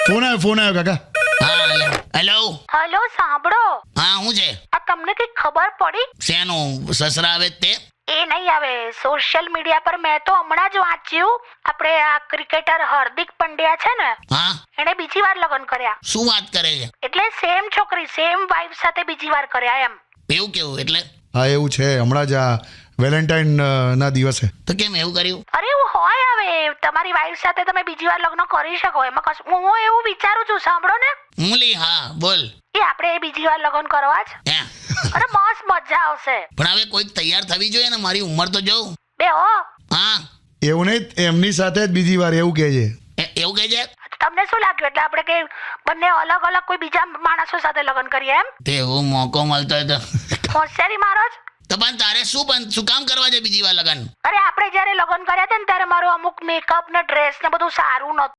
Phone આવ્યો કાકા. હા હેલો. હલો, સાંભળો. હા હું છે? આ તમને કઈ ખબર પડી? શેનું? સસરા આવે જ તે? એ નહીં, આવે સોશિયલ મીડિયા પર મેં તો હમણાં જ વાંચ્યું, આપણે આ ક્રિકેટર હાર્દિક પંડ્યા છે ને, હા. એણે બીજી વાર લગ્ન કર્યા. શું વાત કરે છે? એટલે સેમ છોકરી, સેમ વાઇફ સાથે બીજી વાર કર્યા એમ. એવું કેવું? એટલે હા એવું છે. હમણાં જ આ વેલેન્ટાઇન ના દિવસે. તો કેમ એવું કર્યું? અરે એવું હોય, હવે તમારી વાઇફ સાથે તમે બીજી વાર લગ્ન કરી શકો, એમાં કશું. હું એવું વિચારું છું, સાંભળો ને. મુલી, હા બોલ. એ આપણે બીજી વાર લગ્ન કરવા જ. હે અરે મસ્ત મજા આવશે. પણ હવે કોઈક તૈયાર થવી જોઈએ ને, મારી ઉંમર તો જોઉં. બે હો. હા એવું નહીં, એમની સાથે જ બીજી વાર એવું કહે છે. એવું કહે છે? તમને શું લાગ્યું? એટલે આપણે કે બંને અલગ અલગ કોઈ બીજા માણસો સાથે લગ્ન કરીએ એમ? તે એવું મોકો મળતો હોય તો. હોશિયારી મારો જ. તો પણ તારે શું કામ કરવા છે બીજી વાર લગન? અરે આપણે જયારે લગ્ન કર્યા હતા ને ત્યારે મારું અમુક મેકઅપ ને ડ્રેસ ને બધું સારું નતું.